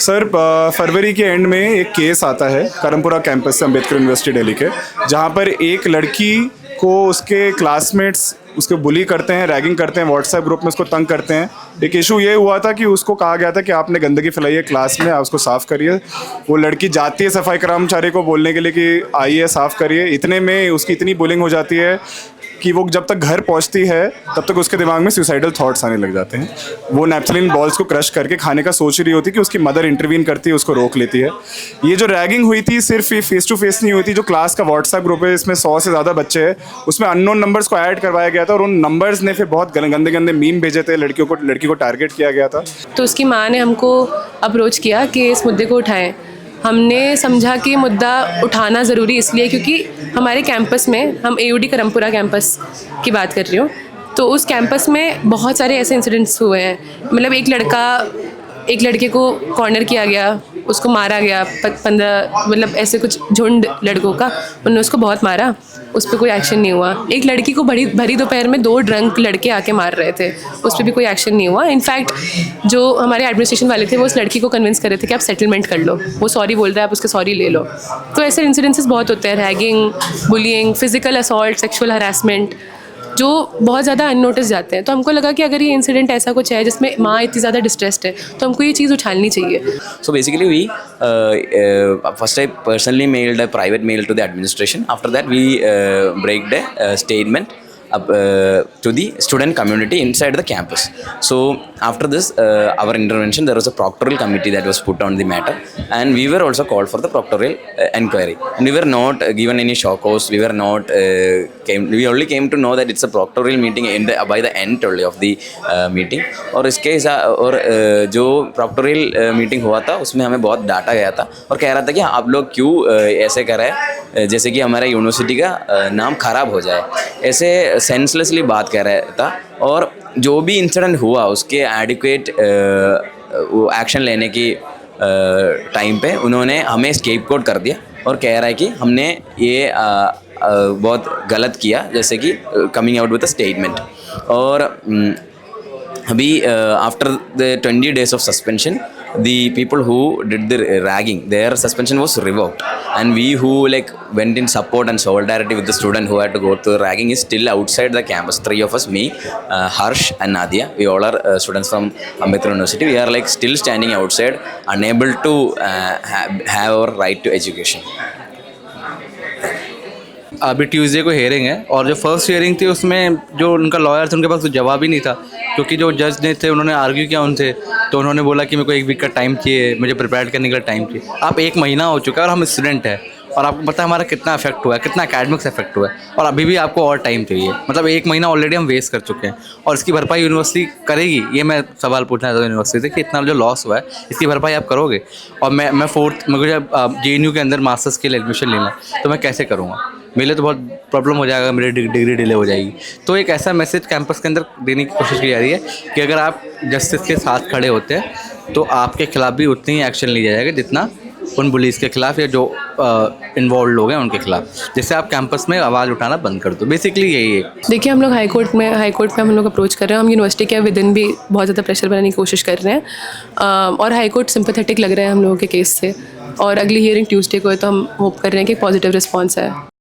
Sir फरवरी के and में एक केस आता है करमपुरा कैंपस से अम्बेडकर यूनिवर्सिटी दिल्ली के, जहाँ पर एक लड़की को उसके क्लासमेट्स उसको बुली करते हैं, रैगिंग करते हैं, व्हाट्सएप ग्रुप में उसको तंग करते हैं। एक इशू ये हुआ था कि उसको कहा गया था कि आपने गंदगी फैलाई है क्लास में, आप उसको साफ़ करिए। वो लड़की जाती है सफाई कर्मचारी को बोलने के लिए कि आइए साफ़ करिए। इतने में उसकी इतनी बुलिंग हो जाती है कि वो जब तक घर पहुंचती है तब तक उसके दिमाग में सुसाइडल थॉट्स आने लग जाते हैं। वो नैप्थलीन बॉल्स को क्रश करके खाने का सोच रही होती है कि उसकी मदर इंटरवीन करती है, उसको रोक लेती है। ये जो रैगिंग हुई थी सिर्फ ये फेस टू फेस नहीं हुई थी, जो क्लास का व्हाट्सएप ग्रुप है इसमें 100 से ज़्यादा बच्चे हैं, उसमें अननोन नंबर्स को ऐड करवाया गया था और उन नंबर्स ने फिर बहुत गंदे गंदे मीम भेजे थे, लड़की को टारगेट किया गया था। तो उसकी माँ ने हमको अप्रोच किया कि इस मुद्दे को उठाएं। हमने समझा कि मुद्दा उठाना ज़रूरी इसलिए क्योंकि हमारे कैंपस में, हम AUD करमपुरा कैंपस की बात कर रही हूँ, तो उस कैंपस में बहुत सारे ऐसे इंसिडेंट्स हुए हैं। मतलब एक लड़के को कॉर्नर किया गया, उसको मारा गया, 15 मतलब ऐसे कुछ झुंड लड़कों का, उन्होंने उसको बहुत मारा, उस पर कोई एक्शन नहीं हुआ। एक लड़की को भरी दोपहर में 2 ड्रंक लड़के आके मार रहे थे, उस पर भी कोई एक्शन नहीं हुआ। इनफैक्ट जो हमारे एडमिनिस्ट्रेशन वाले थे वो उस लड़की को कन्विंस कर रहे थे कि आप सेटलमेंट कर लो, वो सॉरी बोल रहा है, आप उसके सॉरी ले लो। तो ऐसे इंसिडेंसेस बहुत होते हैं, ragging, bullying, physical assault, sexual harassment, जो बहुत ज़्यादा अननोटिस जाते हैं। तो हमको लगा कि अगर ये इंसिडेंट ऐसा कुछ है जिसमें माँ इतनी ज़्यादा डिस्ट्रेस्ड है तो हमको ये चीज़ उछालनी चाहिए। So basically we first I personally mailed a private mail to the administration. After that we break a statement up to the student community inside the campus. So after this our intervention, there was a proctoral committee that was put on the matter, and we were also called for the proctoral inquiry, and we were not given any shock cause. We were not we only came to know that it's a proctoral meeting by the end only of the meeting. और इसके और जो proctoral meeting हुआ था उसमें हमें बहुत डांटा गया था और कह रहा था कि आप लोग क्यों ऐसे कर रहे हैं जैसे कि हमारा यूनिवर्सिटी का नाम खराब हो जाए, ऐसे सेंसलेसली बात कह रहा था। और जो भी इंसिडेंट हुआ उसके एडिक्वेट एक्शन लेने की टाइम पे उन्होंने हमें स्केपगोट कर दिया और कह रहा है कि हमने ये बहुत गलत किया, जैसे कि coming out with a statement. और अभी after the 20 days of suspension, the people who did the ragging, their suspension was revoked, and we who like went in support and solidarity with the student who had to go through ragging is still outside the campus. 3 of us, me, Harsh and Nadia, we all are students from Ambedkar University. We are like still standing outside, unable to have our right to education. अभी Tuesday को hearing है और जो first hearing थी उसमें जो उनका lawyer थे उनके पास तो जवाब ही नहीं था, क्योंकि जो जज ने थे उन्होंने आर्ग्यू किया उनसे, तो उन्होंने बोला कि मेरे को 1 वीक का टाइम चाहिए, मुझे प्रिपेयर करने का टाइम चाहिए। आप 1 महीना हो चुका है और हम स्टूडेंट हैं और आपको पता है हमारा कितना इफेक्ट हुआ है, कितना एकेडमिक्स इफेक्ट हुआ है, और अभी भी आपको और टाइम चाहिए। मतलब 1 महीना ऑलरेडी हम वेस्ट कर चुके हैं और इसकी भरपाई यूनिवर्सिटी करेगी? ये मैं सवाल पूछना चाहता हूँ यूनिवर्सिटी से कि इतना जो लॉस हुआ है इसकी भरपाई आप करोगे? और मैं मुझे JNU के अंदर मास्टर्स के लिए एडमिशन लेना है तो मैं कैसे करूँगा? मेरे लिए तो बहुत प्रॉब्लम हो जाएगा, मेरी डिग्री डिले हो जाएगी। तो एक ऐसा मैसेज कैंपस के अंदर देने की कोशिश की जा रही है कि अगर आप जस्टिस के साथ खड़े होते हैं तो आपके खिलाफ भी उतनी ही एक्शन लिया जाएगा जितना उन पुलिस के खिलाफ या जो इन्वॉल्व लोग हैं उनके खिलाफ, जिससे आप कैंपस में आवाज़ उठाना बंद कर दो। बेसिकली यही है। देखिए, हम लोग हाई कोर्ट में हम लोग अप्रोच कर रहे हैं। हम यूनिवर्सिटी के विद इन भी बहुत ज़्यादा प्रेशर बनाने की कोशिश कर रहे हैं और हाई कोर्ट सिंपैथेटिक लग रहे हैं हम लोगों के केस से, और अगली हियरिंग ट्यूसडे को है तो हम होप कर रहे हैं कि पॉजिटिव रिस्पॉन्स है।